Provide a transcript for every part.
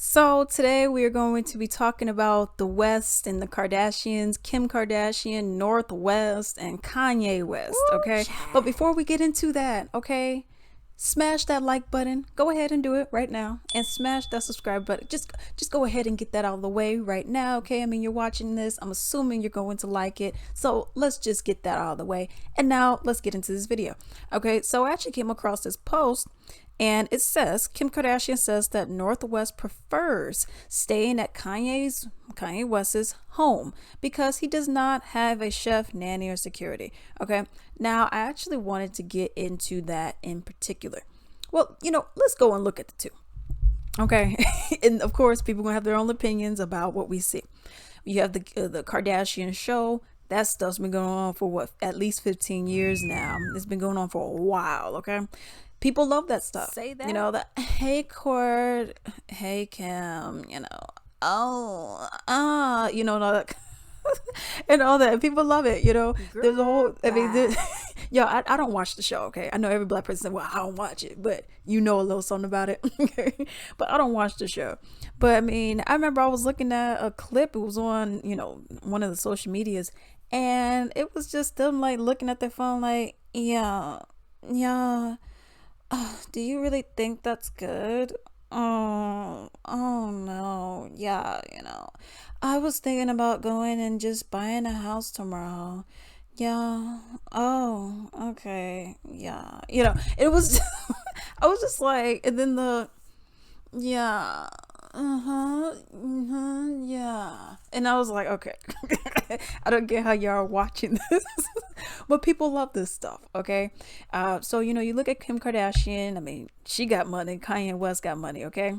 So today we are going to be talking about the West and the Kardashians, Kim Kardashian, Northwest, and Kanye West, Ooh, okay? But child. before we get into that, okay? Smash that like button. Go ahead and do it right now and smash that subscribe button. Just go ahead and get that out of the way right now, okay? I mean, you're watching this. I'm assuming you're going to like it. So, let's just get that out of the way. And now, let's get into this video. Okay? So, I actually came across this post and it says Kim Kardashian says that Northwest prefers staying at Kanye West's home because he does not have a chef, nanny, or security. Okay. Now I actually wanted to get into that in particular. Well, let's go and look at the two. Okay. And of course, people gonna have their own opinions about what we see. You have the Kardashian show. That stuff's been going on for what, at least 15 years now. It's been going on for a while, okay? People love that stuff. Say You that. know, that hey Cord, hey Kim, oh, and all that. And all that. People love it. There's a Girl, whole, I mean, bye. yo, I don't watch the show, okay? I know every black person says, well, I don't watch it, but you know a little something about it, okay? But I don't watch the show. But I mean, I remember I was looking at a clip. It was on, one of the social medias, and it was just them like looking at their phone, like, yeah, yeah. Do you really think that's good? Oh no. Yeah, I was thinking about going and just buying a house tomorrow. Yeah. Oh, okay. Yeah. It was I was just like, and then yeah. Uh-huh. Yeah. And I was like, okay. I don't get how y'all are watching this. But people love this stuff, okay? So, you look at Kim Kardashian. I mean, she got money. Kanye West got money, okay?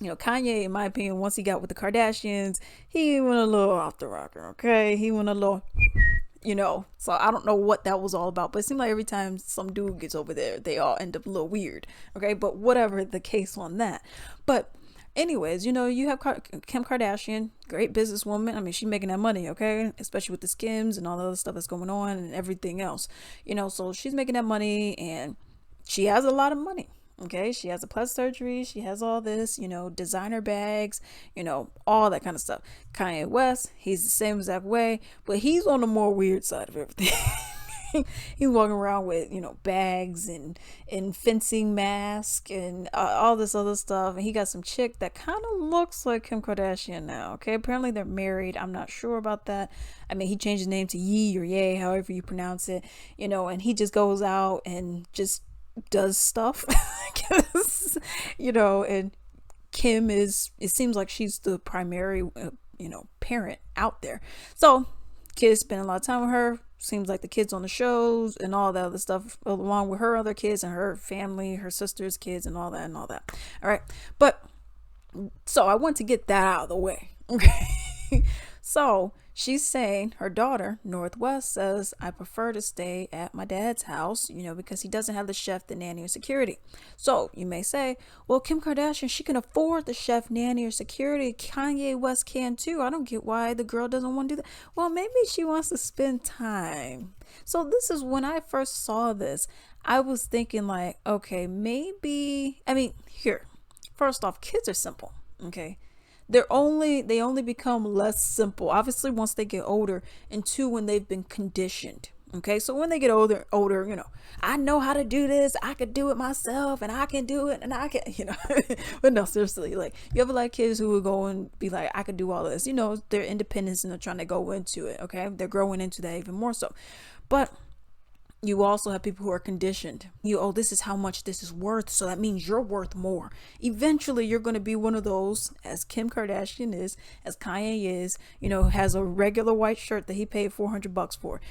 Kanye, in my opinion, once he got with the Kardashians, he went a little off the rocker, okay? He went a little, so I don't know what that was all about, but it seemed like every time some dude gets over there, they all end up a little weird, okay? But whatever the case on that. But anyways, you have Kim Kardashian, great businesswoman. I mean, she's making that money, okay? Especially with the Skims and all the other stuff that's going on and everything else. So she's making that money and she has a lot of money. Okay, she has a plastic surgery, she has all this, designer bags, all that kind of stuff. Kanye West, he's the same exact way, but he's on the more weird side of everything. He's walking around with bags and fencing mask and all this other stuff, and he got some chick that kind of looks like Kim Kardashian now. Okay, apparently they're married. I'm not sure about that. I mean, he changed his name to Yee or Ye, however you pronounce it. And he just goes out and just does stuff. I guess, and Kim is, it seems like she's the primary parent out there, so kids spend a lot of time with her. Seems like the kids on the shows and all that other stuff, along with her other kids and her family, her sister's kids, and all that and all that. All right, but so I want to get that out of the way. Okay. So she's saying her daughter, Northwest, says, I prefer to stay at my dad's house, because he doesn't have the chef, the nanny, or security. So you may say, well, Kim Kardashian, she can afford the chef, nanny, or security. Kanye West can too. I don't get why the girl doesn't want to do that. Well, maybe she wants to spend time. So this is when I first saw this. I was thinking, like, okay, maybe, I mean, here, first off, kids are simple, okay? They only become less simple, obviously, once they get older, and two, when they've been conditioned. Okay, so when they get older, I know how to do this. I could do it myself, and I can do it, and I can, But no, seriously, like, you have a lot of kids who will go and be like, I could do all this. Their independence, and they're trying to go into it. Okay, they're growing into that even more so, but you also have people who are conditioned. This is how much this is worth, so that means you're worth more. Eventually, you're going to be one of those, as Kim Kardashian is, as Kanye is, has a regular white shirt that he paid $400 for.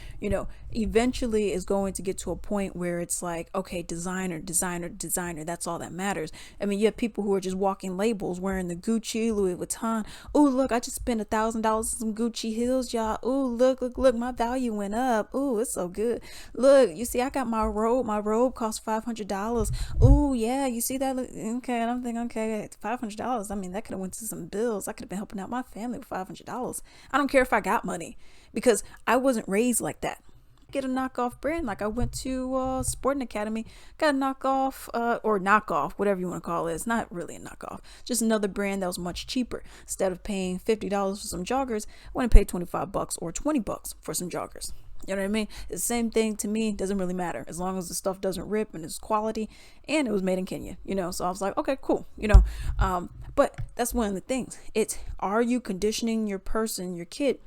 Eventually is going to get to a point where it's like, okay, designer, designer, designer, that's all that matters. I mean, you have people who are just walking labels, wearing the Gucci, Louis Vuitton. Oh, look, I just spent $1,000 on some Gucci heels, y'all. Oh, look, my value went up. Oh, it's so good. Look, you see, I got my robe. My robe cost $500. Oh, yeah, you see that? Okay, and I'm thinking, okay, $500. I mean, that could have went to some bills. I could have been helping out my family with $500. I don't care if I got money because I wasn't raised like that. get a knockoff brand. Like I went to Sporting Academy, got a knockoff or knockoff, whatever you want to call it. It's not really a knockoff, just another brand that was much cheaper. Instead of paying $50 for some joggers, I went and paid $25 or $20 for some joggers. You know what I mean? It's the same thing to me. Doesn't really matter as long as the stuff doesn't rip and it's quality, and it was made in Kenya. So I was like, okay, cool. But that's one of the things. It's, are you conditioning your person, your kid,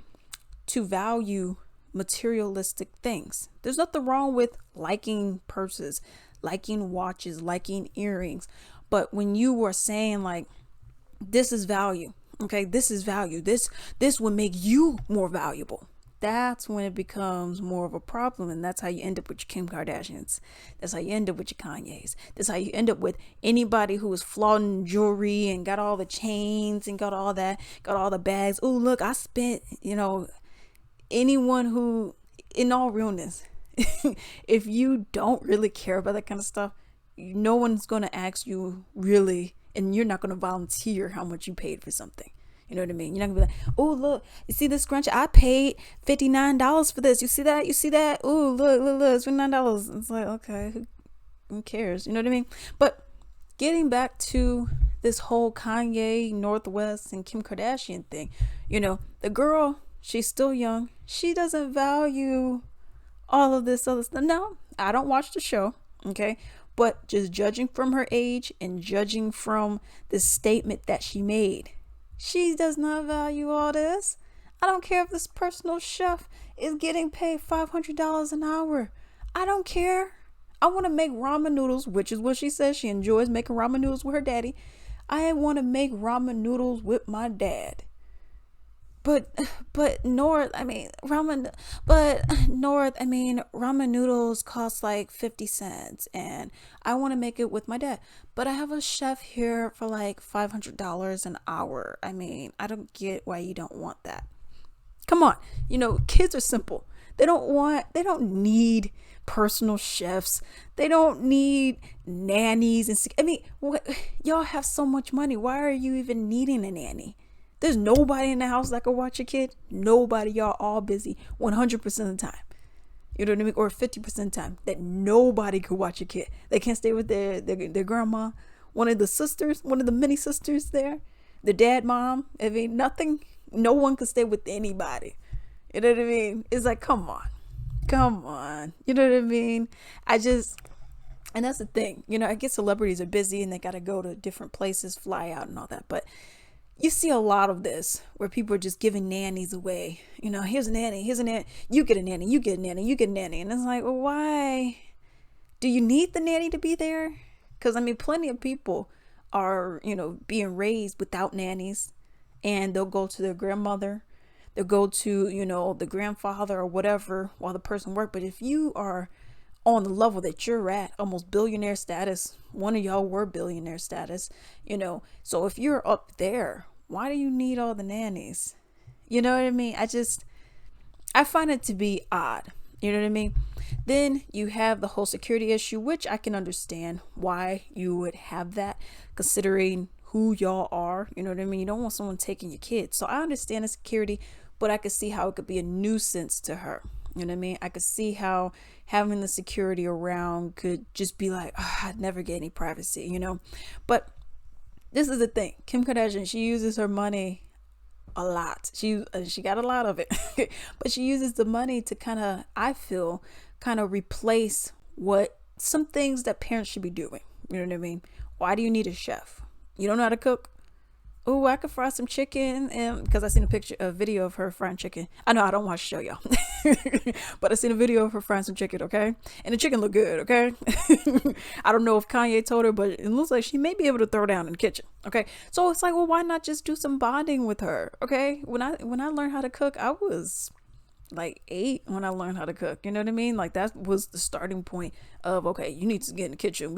to value materialistic things? There's nothing wrong with liking purses, liking watches, liking earrings, but when you are saying like, this is value, okay, this is value, this will make you more valuable, that's when it becomes more of a problem. And that's how you end up with your Kim Kardashians. That's how you end up with your Kanyes. That's how you end up with anybody who is flaunting jewelry and got all the chains and got all that, got all the bags. Oh, look, I spent, anyone who, in all realness, if you don't really care about that kind of stuff, no one's going to ask you really, and you're not going to volunteer how much you paid for something. You know what I mean? You're not gonna be like, oh, look, you see this scrunchie? I paid $59 for this. You see that? You see that? Oh, look, it's $59. It's like, okay, who cares? You know what I mean? But getting back to this whole Kanye, Northwest, and Kim Kardashian thing, the girl, she's still young. She doesn't value all of this other stuff. No, I don't watch the show, okay? But just judging from her age and judging from the statement that she made, she does not value all this. I don't care if this personal chef is getting paid $500 an hour. I don't care. I want to make ramen noodles, which is what she says. She enjoys making ramen noodles with her daddy. I want to make ramen noodles with my dad. But North, ramen noodles cost like 50 cents and I want to make it with my dad. But I have a chef here for like $500 an hour. I don't get why you don't want that. Come on. Kids are simple. They don't need personal chefs. They don't need nannies. Y'all have so much money. Why are you even needing a nanny? There's nobody in the house that can watch your kid. Nobody. Y'all all busy 100% of the time. You know what I mean? Or 50% of the time that nobody could watch your kid. They can't stay with their grandma, one of the sisters, one of the many sisters there, the dad, mom. Nothing. No one could stay with anybody. You know what I mean? It's like, come on. You know what I mean? And that's the thing. I guess celebrities are busy and they got to go to different places, fly out and all that. But you see a lot of this where people are just giving nannies away. Here's a nanny, you get a nanny, you get a nanny, you get a nanny. And it's like, well, why? Do you need the nanny to be there? Because, plenty of people are, being raised without nannies, and they'll go to their grandmother, they'll go to, the grandfather or whatever while the person works. But if you are on the level that you're at, almost billionaire status, one of y'all were billionaire status, so if you're up there, why do you need all the nannies? You know what I mean? I find it to be odd. You know what I mean? Then you have the whole security issue, which I can understand why you would have that, considering who y'all are. You know what I mean? You don't want someone taking your kids. So I understand the security, but I could see how it could be a nuisance to her. You know what I mean? I could see how having the security around could just be like, I'd never get any privacy, But this is the thing. Kim Kardashian, she uses her money a lot. She got a lot of it. But she uses the money to I feel, replace what some things that parents should be doing. You know what I mean? Why do you need a chef? You don't know how to cook? Oh, I could fry some chicken, and because I seen a video of her frying chicken. I know I don't watch the show, y'all, but I seen a video of her frying some chicken. Okay, and the chicken looked good. Okay, I don't know if Kanye told her, but it looks like she may be able to throw down in the kitchen. Okay, so it's like, well, why not just do some bonding with her? Okay, when I learned how to cook, I was like 8 when I learned how to cook. You know what I mean? Like that was the starting point of, okay, you need to get in the kitchen.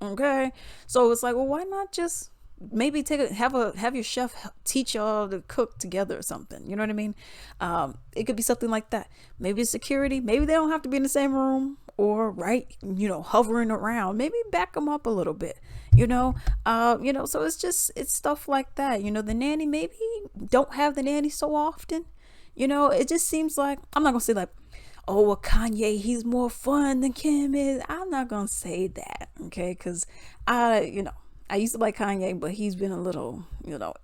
Okay, so it's like, well, why not just maybe have your chef teach y'all to cook together or something. You know what I mean? It could be something like that. Maybe security. Maybe they don't have to be in the same room or hovering around. Maybe back them up a little bit. So it's stuff like that. The nanny, maybe don't have the nanny so often. It just seems like, I'm not gonna say like, oh, well, Kanye, he's more fun than Kim is. I'm not gonna say that, okay? Because I used to like Kanye, but he's been a little,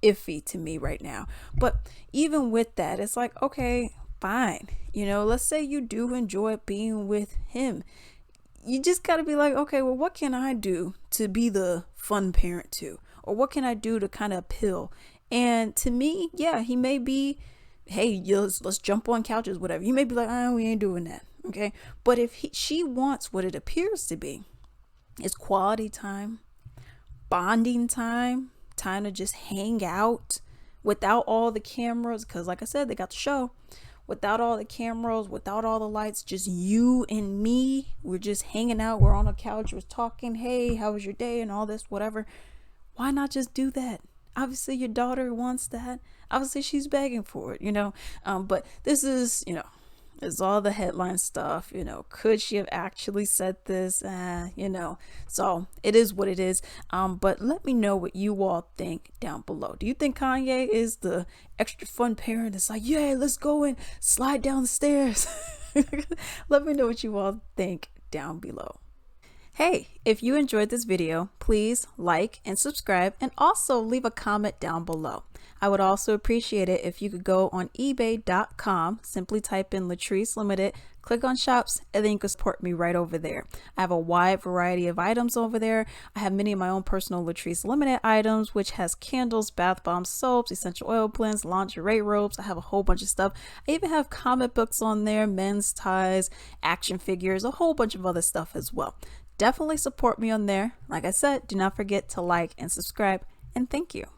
iffy to me right now. But even with that, it's like, okay, fine. Let's say you do enjoy being with him. You just got to be like, okay, well, what can I do to be the fun parent too? Or what can I do to kind of appeal? And to me, yeah, he may be, hey, let's jump on couches, whatever. You may be like, we ain't doing that. Okay. But if she wants what it appears to be, is quality time, bonding time, time to just hang out without all the cameras. Because, like I said, they got the show without all the cameras, without all the lights, just you and me. We're just hanging out. We're on a couch. We're talking. Hey, how was your day? And all this, whatever. Why not just do that? Obviously, your daughter wants that. Obviously, she's begging for it. But this is, it's all the headline stuff. Could she have actually said this? So it is what it is. But let me know what you all think down below. Do you think Kanye is the extra fun parent that's like, yeah, let's go and slide down the stairs? Let me know what you all think down below. Hey, if you enjoyed this video, please like and subscribe, and also leave a comment down below. I would also appreciate it if you could go on ebay.com, simply type in Latrice Limited, click on shops, and then you can support me right over there. I have a wide variety of items over there. I have many of my own personal Latrice Limited items, which has candles, bath bombs, soaps, essential oil blends, lingerie robes. I have a whole bunch of stuff. I even have comic books on there, men's ties, action figures, a whole bunch of other stuff as well. Definitely support me on there. Like I said, do not forget to like and subscribe, and thank you.